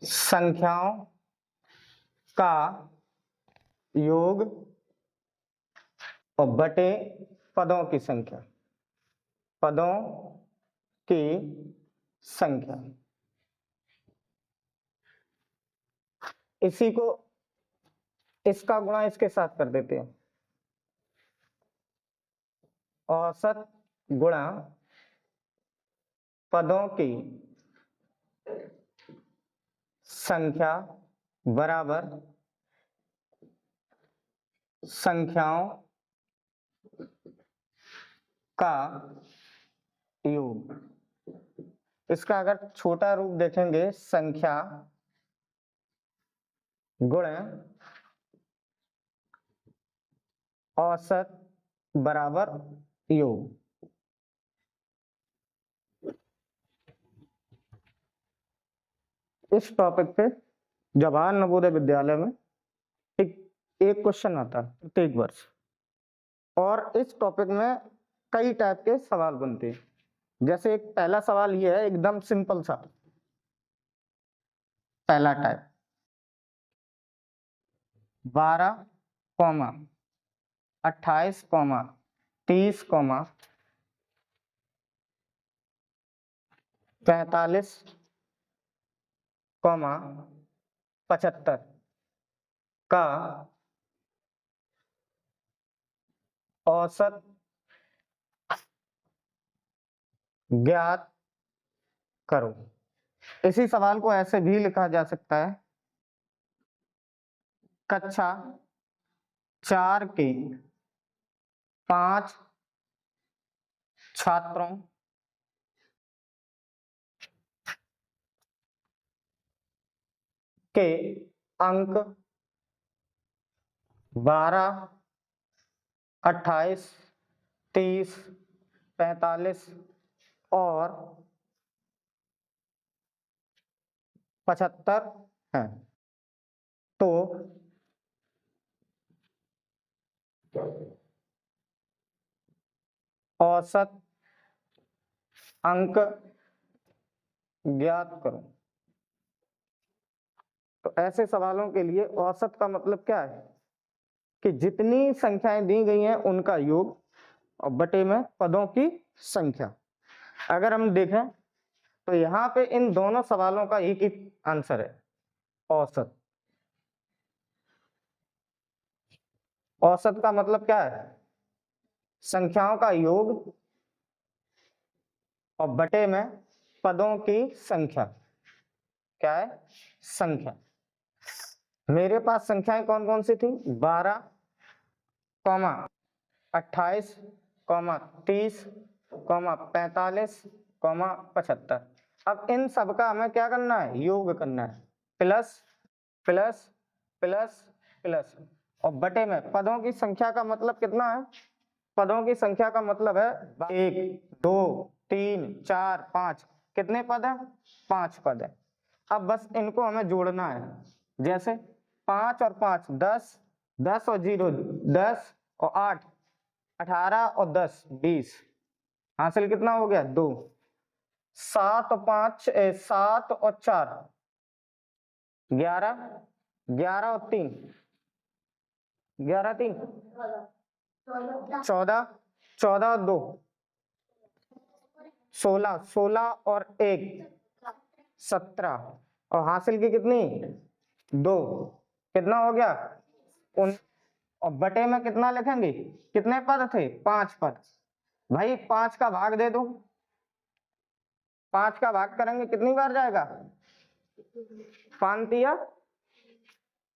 संख्याओं का योग और बटे पदों की संख्या, पदों की संख्या। इसी को, इसका गुणा इसके साथ कर देते हैं, औसत गुणा पदों की संख्या बराबर संख्याओं का योग। इसका अगर छोटा रूप देखेंगे, संख्या गुणे औसत बराबर योग। इस टॉपिक पे जवाहर नवोदय विद्यालय में एक क्वेश्चन आता है प्रत्येक वर्ष, और इस टॉपिक में कई टाइप के सवाल बनते हैं। जैसे एक पहला सवाल ये है, एकदम सिंपल सा, पहला टाइप 12, 28, 30, 45, 75 का औसत ज्ञात करो। इसी सवाल को ऐसे भी लिखा जा सकता है, कक्षा 4 के 5 छात्रों के अंक 12, 28, 30, 45 और 75 है। तो औसत अंक ज्ञात करो। तो ऐसे सवालों के लिए औसत का मतलब क्या है कि जितनी संख्याएं दी गई हैं उनका योग और बटे में पदों की संख्या। अगर हम देखें तो यहाँ पे इन दोनों सवालों का एक ही आंसर है, औसत। औसत का मतलब क्या है? संख्याओं का योग और बटे में पदों की संख्या। क्या है? संख्या। मेरे पास संख्याएं कौन कौन सी थी? 12, 28, 30, 45, 75। अब इन सबका हमें क्या करना है? योग करना है। प्लस प्लस प्लस प्लस, और बटे में पदों की संख्या का मतलब कितना है? पदों की संख्या का मतलब है 1, 2, 3, 4, 5। कितने पद है? 5 पद है। अब बस इनको हमें जोड़ना है। जैसे 5 और 5 10, 10 और 0 10 और 8 18 और 10 20। हासिल कितना हो गया? 2। 7 और 5 7 और 4 11, 11 और 3 11 3 14, 14 और 2 16, 16 और 1 17, और हासिल की कितनी? 2। कितना हो गया? और बटे में कितना लिखेंगे? कितने पद थे? 5 पद। भाई 5 का भाग दे दो। 5 का भाग करेंगे कितनी बार जाएगा? 5 या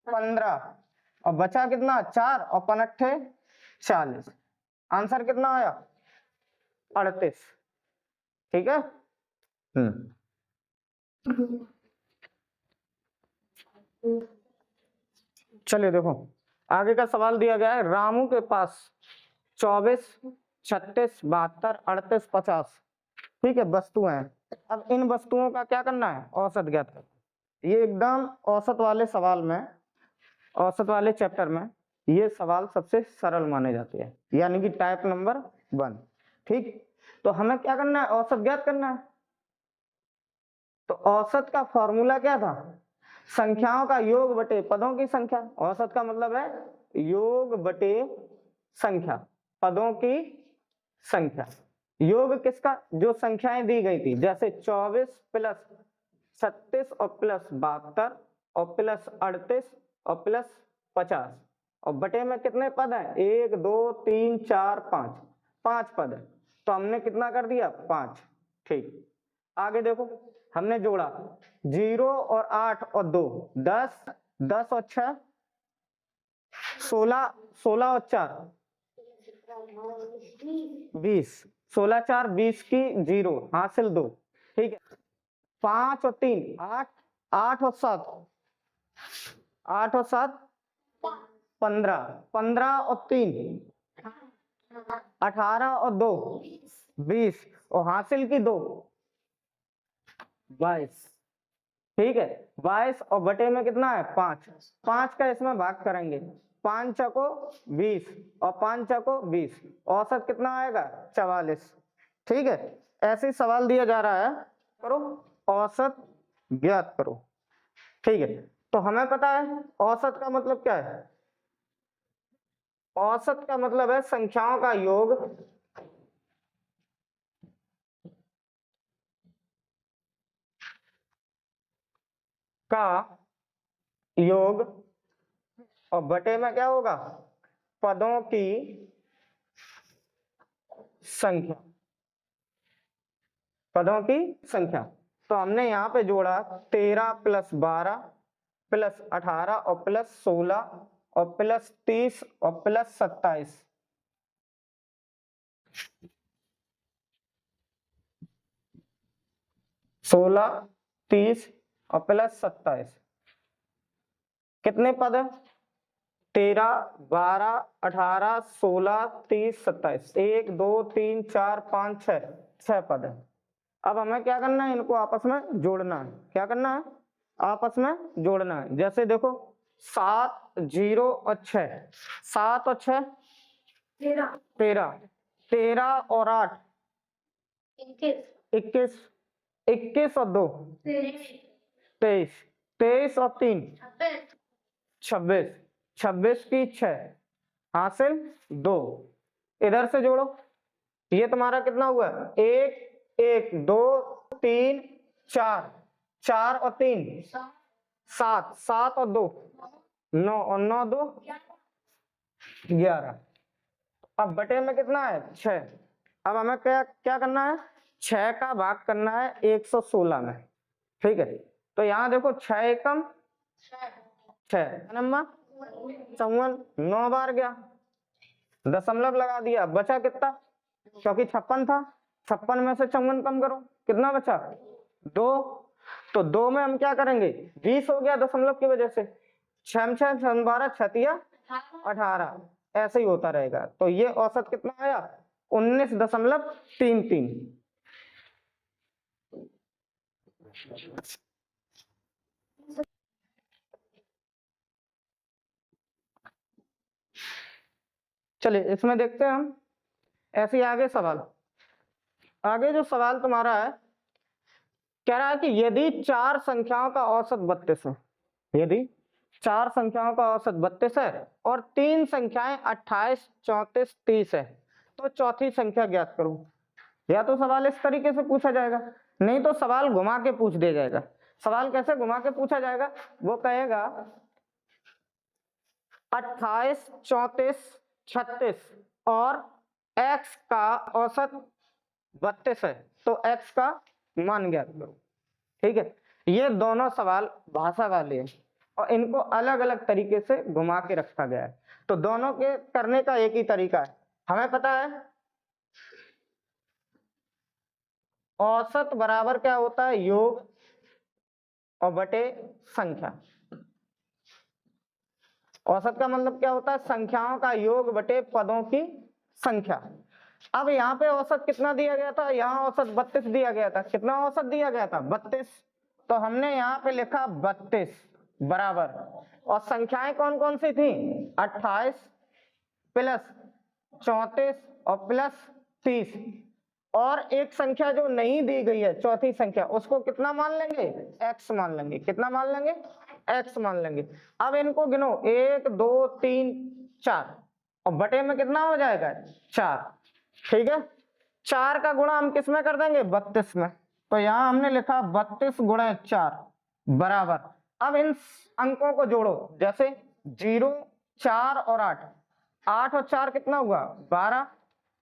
15, और बचा कितना? 4 और 5 40। आंसर कितना आया? 38। ठीक है। चलिए देखो, आगे का सवाल दिया गया है, रामू के पास 24, 36, 72, 38, 50 ठीक है वस्तुएं हैं। अब इन वस्तुओं का क्या करना है? औसत ज्ञात करना। ये एकदम औसत वाले सवाल में, औसत वाले चैप्टर में ये सवाल सबसे सरल माने जाते हैं, यानी कि टाइप नंबर 1। ठीक, तो हमें क्या करना है? औसत ज्ञात करना है। तो औसत का फॉर्मूला क्या था? संख्याओं का योग बटे पदों की संख्या। औसत का मतलब है योग बटे संख्या, पदों की संख्या। योग किसका? जो संख्याएं दी गई थी, जैसे 24 प्लस 36 और प्लस 72 और प्लस 38 और प्लस 50, और बटे में कितने पद हैं? 1 2 3 4 5, 5 पद है। तो हमने कितना कर दिया? 5। ठीक, आगे देखो, हमने जोड़ा 0 और 8 और 2, 10, 10 और 6 16, 16 और 4 20, 16 4 20 की 0 हासिल 2। ठीक है, 5 और 3 8, 8 और 7 8 और 7 15, 15 और 3 18 और 2 20, और हासिल की 2 22। ठीक है, 22 और बटे में कितना है? 5। 5 का इसमें भाग करेंगे, 5 चको 20 और 5 चको 20, औसत कितना आएगा? 44। ठीक है, ऐसे ही सवाल दिया जा रहा है, करो औसत ज्ञात करो। ठीक है, तो हमें पता है औसत का मतलब क्या है? औसत का मतलब है संख्याओं का योग का योग, और बटे में क्या होगा? पदों की संख्या, पदों की संख्या। तो हमने यहाँ पे जोड़ा 13 प्लस 12 प्लस 18 और प्लस 16 और प्लस 30 और प्लस 27। 16 30 और प्लस 27 कितने पद है? 13 12 18 16 30 27, 1 2 3 4 5 6, 6 पद है। अब हमें क्या करना है? इनको आपस में जोड़ना है। क्या करना है? आपस में जोड़ना है। जैसे देखो 7 0 और 6, 7 और 6 13, 13 और 8 21, 21 और 2 23, 23 और 3 26, 26 की 6 हासिल 2। इधर से जोड़ो, ये तुम्हारा कितना हुआ? 1 1 2 3 4, 4 और 3 7, 7 और 2 9, और 9 2 11। अब बटे में कितना है? 6। अब हमें क्या क्या करना है? 6 का भाग करना है 116 में। ठीक है, तो यहाँ देखो 6 एकम 6 नंबर 54, 9 बार गया, दशमलव लगा दिया, बचा कितना? क्योंकि 56 था, 56 में से 54 कम करो, कितना बचा? 2। तो 2 में हम क्या करेंगे? 20 हो गया दशमलव की वजह से, 6 6 12 छतिया 18, ऐसे ही होता रहेगा। तो ये औसत कितना आया? 19.33। चलिए इसमें देखते हैं हम। ऐसे ही आगे सवाल, आगे जो सवाल तुम्हारा है, कह रहा है कि यदि 4 संख्याओं का औसत 32 है, यदि 4 संख्याओं का औसत 32 है और 3 संख्याएं 28 34 30 है, तो चौथी संख्या ज्ञात करो। या तो सवाल इस तरीके से पूछा जाएगा, नहीं तो सवाल घुमा के पूछ दिया जाएगा। सवाल कैसे घुमा के पूछा जाएगा? वो कहेगा 28 34 36 और x का औसत 32 है, तो x का मान ज्ञात करो। ठीक है, ये दोनों सवाल भाषा वाले हैं और इनको अलग अलग तरीके से घुमा के रखा गया है। तो दोनों के करने का एक ही तरीका है। हमें पता है औसत बराबर क्या होता है? योग और बटे संख्या। औसत का मतलब क्या होता है? संख्याओं का योग बटे पदों की संख्या। अब यहाँ पे औसत कितना दिया गया था? यहाँ औसत 32 दिया गया था। कितना औसत दिया गया था? 32। तो हमने यहाँ पे लिखा 32 बराबर, और संख्याएं कौन कौन सी थी? 28 प्लस 34 और प्लस 30, और एक संख्या जो नहीं दी गई है चौथी संख्या, उसको कितना मान लेंगे, x मान लेंगे। कितना मान लेंगे, x मान लेंगे। अब इनको गिनो, 1 2 3 4 और बटे में कितना हो जाएगा, 4। ठीक है, 4 का गुणा हम किस में कर देंगे, 32 में। तो यहां हमने लिखा 32 गुणा 4 बराबर। अब इन अंकों को जोड़ो, जैसे 0 4 और 8, 8 और 4 कितना हुआ, 12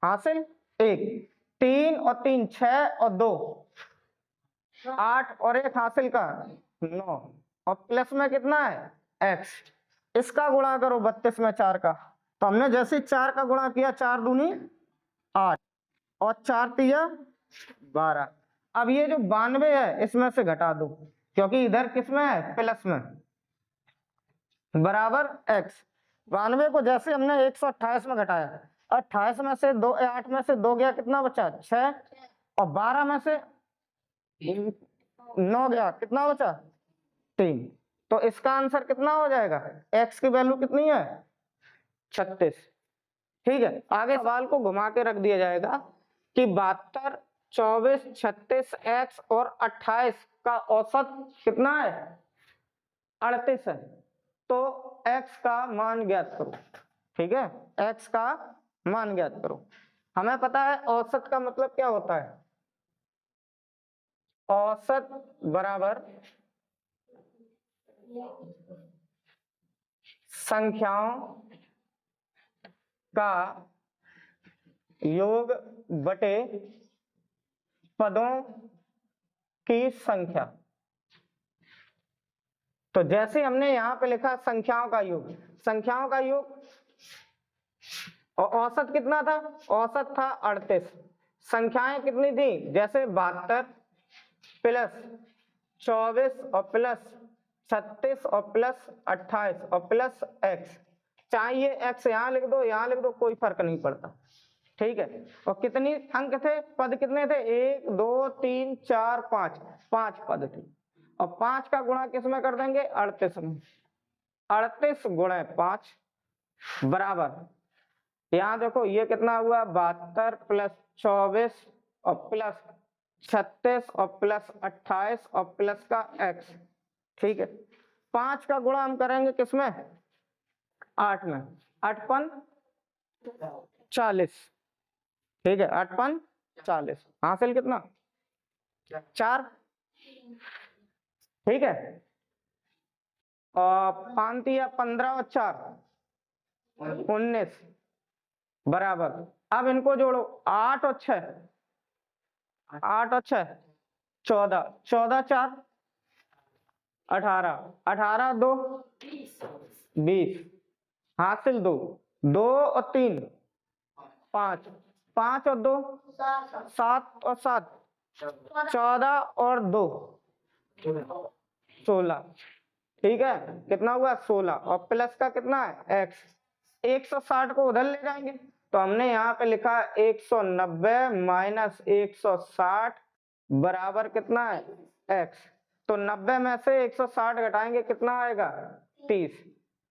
हासिल 1, 3 और 3 6 और 2 8 और 1 हासिल का 9 और प्लस में कितना है x। इसका गुणा करो 32 में 4 का। तो हमने जैसे 4 का गुणा किया, 4 दूनी 8 और 4 तिया 12। अब ये जो 92 है इसमें से घटा दो, क्योंकि इधर किसमें है, प्लस में, बराबर x। 92 को जैसे हमने 128 में घटाया, 28 में से 2 8 में से 2 गया, कितना बचा 6 और 12 में से 9 गया, कितना बचा 3। तो इसका आंसर कितना हो जाएगा, x की वैल्यू कितनी है 36। ठीक है, आगे सवाल को घुमा के रख दिया जाएगा कि 72 24 36 x और 28 का औसत कितना है 38 है। तो x का मान ज्ञात करो। ठीक है, x का मान ज्ञात करो। हमें पता है औसत का मतलब क्या होता है, औसत बराबर संख्याओं का योग बटे पदों की संख्या। तो जैसे हमने यहां पे लिखा संख्याओं का योग, संख्याओं का योग, और औसत कितना था, औसत था 38। संख्याएं कितनी थी, जैसे 72 प्लस 24 और प्लस 36 और प्लस 28 और प्लस x। चाहे ये x यहां लिख दो यहां लिख दो, कोई फर्क नहीं पड़ता। ठीक है, और कितनी अंक थे, पद कितने थे, 1 2 3 4 5, 5 पद थे। और 5 का गुणा किस में कर देंगे, 38 में। 38 गुणे 5 बराबर, यहां देखो ये कितना हुआ, 72 प्लस 24 और प्लस 36 और प्लस 28 और प्लस का x। ठीक है, 5 का गुणा हम करेंगे किसमें, 8 में। 8 पन 40। ठीक है, 8 पन 40 हासिल कितना 4। ठीक है, और 5 या 15 और 4 19 बराबर। अब इनको जोड़ो, 8 और 6, 8 और 6 14, 14 4 18, 18 2 20 हासिल 2, 2 और 3 5, 5 और 2 7 और 7 14 और 2 16। ठीक है, कितना हुआ 16 और प्लस का कितना है x। 160 को उधर ले जाएंगे, तो हमने यहाँ पे लिखा 190 माइनस 160 बराबर कितना है x। तो 90 में से 160 घटाएंगे, कितना आएगा 30।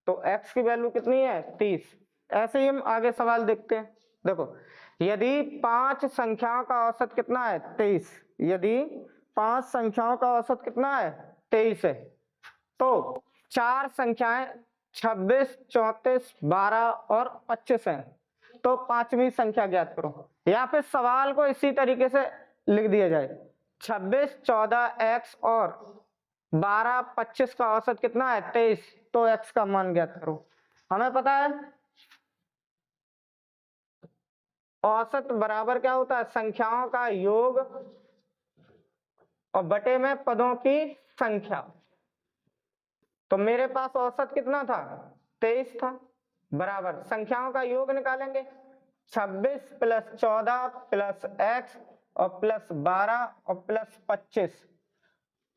तो x की वैल्यू कितनी है 30। ऐसे ही हम आगे सवाल देखते हैं। देखो, यदि 5 संख्याओं का औसत कितना है 23, यदि 5 संख्याओं का औसत कितना है 23 है, तो 4 संख्याएं 26 34 12 और 25 हैं, तो पांचवी संख्या ज्ञात करो। या फिर सवाल को इसी तरीके से लिख दिया जाए, 26 14 x और 12 25 का औसत कितना है 23, तो x का मान ज्ञात करो। हमें पता है औसत बराबर क्या होता है, संख्याओं का योग और बटे में पदों की संख्या। तो मेरे पास औसत कितना था 23 था, बराबर संख्याओं का योग निकालेंगे, 26 प्लस 14 प्लस x और प्लस 12 और प्लस 25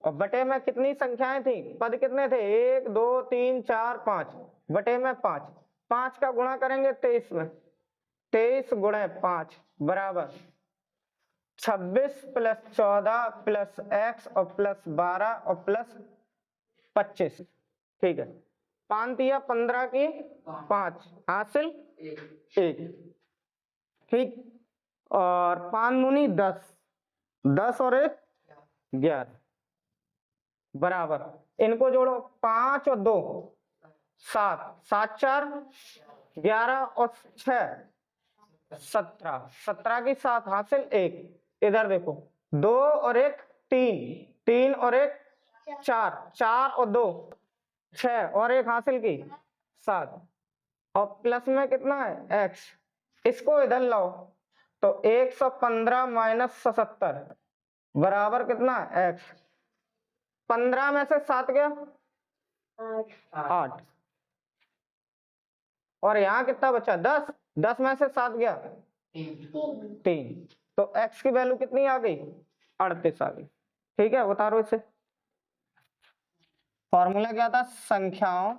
और बटे में कितनी संख्याएं थी, पद कितने थे 1 2 3 4 5, बटे में 5। 5 का गुणा करेंगे 23 में, 23 गुणे 5 बराबर 26 प्लस 14 प्लस x और प्लस 12 और प्लस 25। ठीक है, 5 दिया 15 की 5 हासिल 1। ठीक, और 5 दूनी 10, 10 और 1 11 बराबर, इनको जोड़ो 5 और 2 7, 7 4 11 और 6 17, 17 की 7 हासिल 1, इधर देखो 2 और 1 3, 3 और 1 4, 4 और 2 6 और 1 हासिल की 7, और प्लस में कितना है x, इसको इधर लाओ तो 115 माइनस 77 बराबर कितना है x, 15 में से 7 गया 8, और यहाँ कितना बचा 10, 10 में से 7 गया 3, तो x की वैल्यू कितनी आ गई 38 आ गई। ठीक है, उतारो इसे। फॉर्मूला क्या था, संख्याओं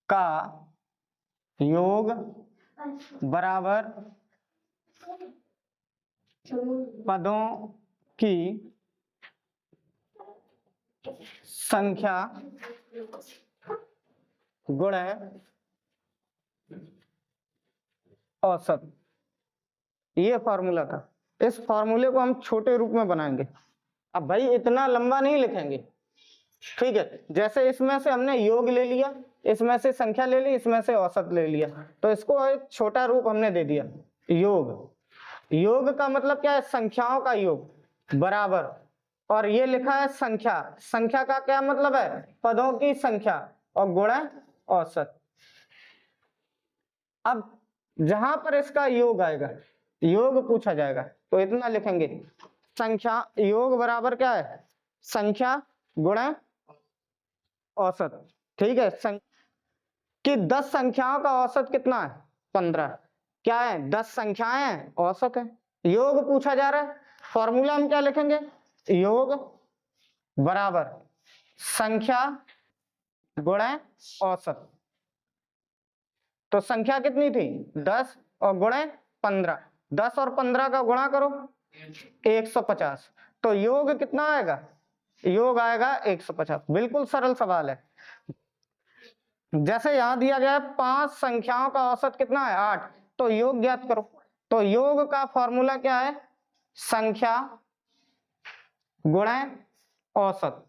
का योग बराबर पदों की संख्या गुणा औसत, ये फॉर्मूला था। इस फॉर्मूले को हम छोटे रूप में बनाएंगे। अब भाई इतना लंबा नहीं लिखेंगे, ठीक है। जैसे इसमें से हमने योग ले लिया, इसमें से संख्या ले ली, इसमें से औसत ले लिया, तो इसको एक छोटा रूप हमने दे दिया योग। योग का मतलब क्या है, संख्याओं का योग बराबर, और ये लिखा है संख्या, संख्या का क्या मतलब है, पदों की संख्या, और गुणा औसत। अब जहां पर इसका योग आएगा, योग पूछा जाएगा, तो इतना लिखेंगे संख्या योग बराबर क्या है, संख्या गुणा औसत। ठीक है, कि 10 संख्याओं का औसत कितना है 15, क्या है 10 संख्याएं हैं, औसत है। योग पूछा जा रहा है, फॉर्मूला हम क्या लिखेंगे, योग बराबर संख्या गुणा औसत। तो संख्या कितनी थी 10 और गुणा 15, 10 और 15 का गुणा करो 150, तो योग कितना आएगा, योग आएगा 150। बिल्कुल सरल सवाल है। जैसे यहां दिया गया है 5 संख्याओं का औसत कितना है 8, तो योग ज्ञात करो। तो योग का फॉर्मूला क्या है, संख्या गुणा औसत,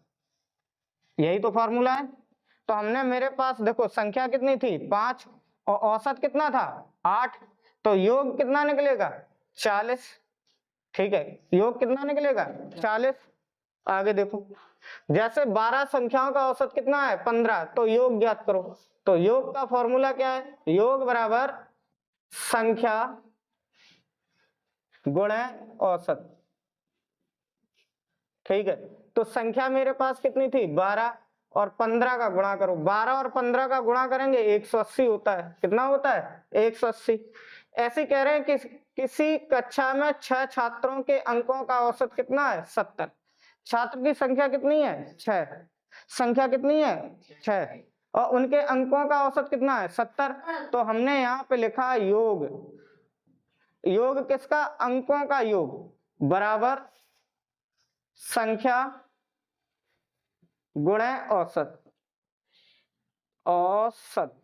यही तो फॉर्मूला है। तो हमने, मेरे पास देखो संख्या कितनी थी 5 और औसत कितना था 8, तो योग कितना निकलेगा 40। ठीक है, योग कितना निकलेगा 40। आगे देखो, जैसे 12 संख्याओं का औसत कितना है 15, तो योग ज्ञात करो। तो योग का फॉर्मूला क्या है, योग बराबर संख्या गुणा औसत। ठीक है, तो संख्या मेरे पास कितनी थी 12, और 15 का गुणा करो, 12 और 15 का गुणा करेंगे 180 होता है। कितना होता है 180। ऐसे कह रहे हैं कि किसी कक्षा में 6 छात्रों के अंकों का औसत कितना है 70, छात्र की संख्या कितनी है 6, संख्या कितनी है 6, और उनके अंकों का औसत कितना है 70। तो हमने यहाँ पे लिखा योग, योग किसका, अंकों का योग बराबर संख्या गुणा औसत, औसत।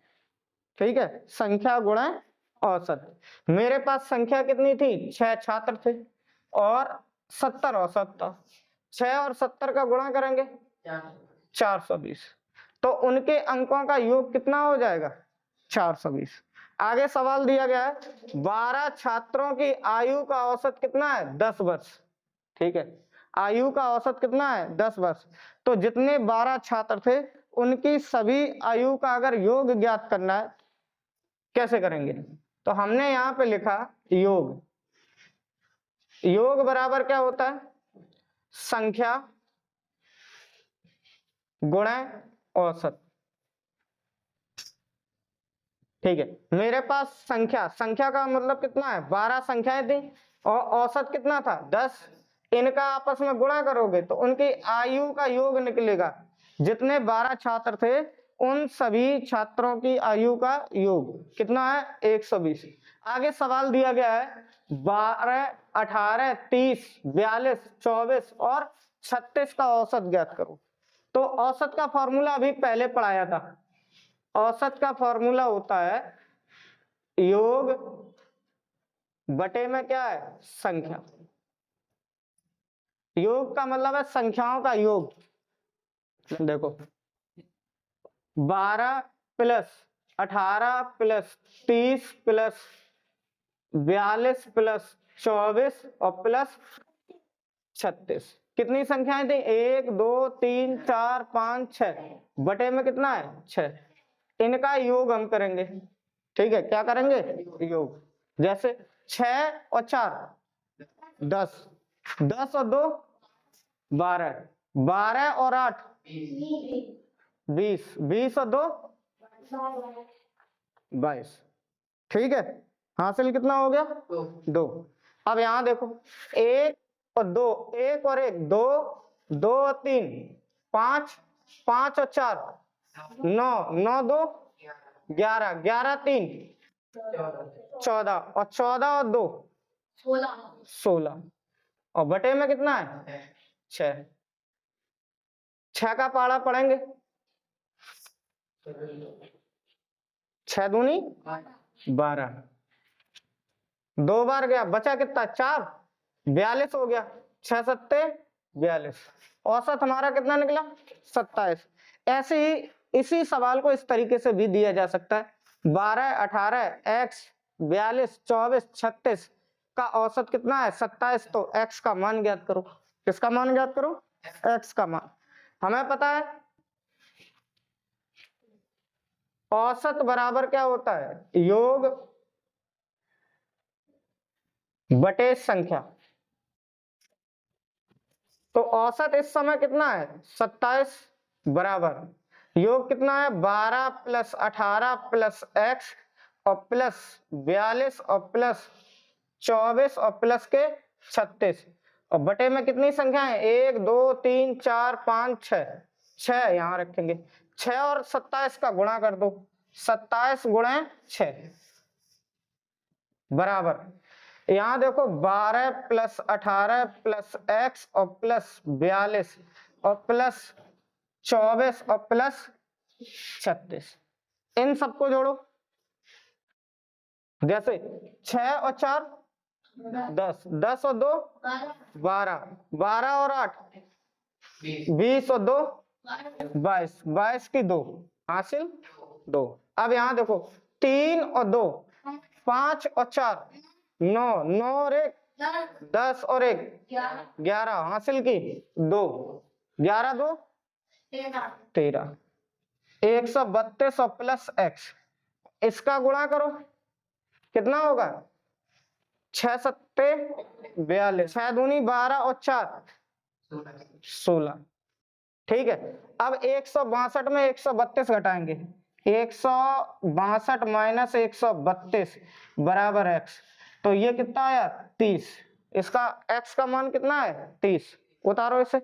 ठीक है, संख्या गुणा औसत। मेरे पास संख्या कितनी थी 6 छात्र थे और 70 औसत था, 6 और 70 का गुणा करेंगे 420, तो उनके अंकों का योग कितना हो जाएगा 420। आगे सवाल दिया गया है 12 छात्रों की आयु का औसत कितना है 10 वर्ष। ठीक है, आयु का औसत कितना है 10 वर्ष, तो जितने 12 छात्र थे उनकी सभी आयु का अगर योग ज्ञात करना है कैसे करेंगे, तो हमने यहाँ पे लिखा योग, योग बराबर क्या होता है संख्या गुणा औसत। ठीक है, मेरे पास संख्या, संख्या का मतलब कितना है 12 संख्याएं थी और औसत कितना था 10, इनका आपस में गुणा करोगे तो उनकी आयु का योग निकलेगा। जितने 12 छात्र थे उन सभी छात्रों की आयु का योग कितना है 120। आगे सवाल दिया गया है 12, 18, 30, 42, 24 और 36 का औसत ज्ञात करो। तो औसत का फॉर्मूला अभी पहले पढ़ाया था, औसत का फॉर्मूला होता है योग बटे में क्या है, संख्या। योग का मतलब है संख्याओं का योग। देखो 12 प्लस 18 प्लस 30 प्लस 42 प्लस 24 और प्लस 36, कितनी संख्याएं थी, 1 2 3 4 5 6, बटे में कितना है 6। इनका योग हम करेंगे, ठीक है, क्या करेंगे, योग। जैसे 6 और 4 10, 10 और 2 12, 12 और 8 20, 20 और 2 22, ठीक है। हासिल कितना हो गया, 2। अब यहां देखो 1 और 2, 1 और 1 2, 2 और 3 5, 5 और 4 9, 9 2 11, 11 3 14 और 14 और 2 16, और बटे में कितना है 6। 6 का पाड़ा पढ़ेंगे, 6 दूनी 12, 2 बार गया, बचा कितना 4, 42 हो गया, 6 सत्ते 42, औसत हमारा कितना निकला 27। ऐसे ही इसी सवाल को इस तरीके से भी दिया जा सकता है, 12 18 x 42 24 36 का औसत कितना है 27, तो x का मान ज्ञात करो। किसका मान ज्ञात करो, x का मान। हमें पता है औसत बराबर क्या होता है, योग बटे संख्या। तो औसत इस समय कितना है 27 बराबर योग कितना है 12 प्लस 18 प्लस x और प्लस 42 और प्लस 24 और प्लस के 36, और बटे में कितनी संख्या है 1 2 3 4 5 6, 6 यहां रखेंगे, 6 और 27 का गुणा कर दो, 27 गुणे 6 बराबर, यहां देखो 12 प्लस 18 प्लस x और प्लस 42 और प्लस 24 और प्लस 36, इन सबको जोड़ो। जैसे 6 और 4 10, 10 और 2 12, 12 और 8 20 और 2 22, 22 की 2 हासिल 2। अब यहां देखो 3 और 2 5 और 4 9, 9 और 1 10 और 1 11 हासिल की 2, 11 2 13, 132 और प्लस x, इसका गुणा करो कितना होगा 6 सत्ते 42, 6 दूनी 12 और 4 16, ठीक है। अब 162 में 132 घटाएंगे, 162 माइनस 132 बराबर x, तो ये कितना आया 30, इसका x का मान कितना है 30, उतारो इसे।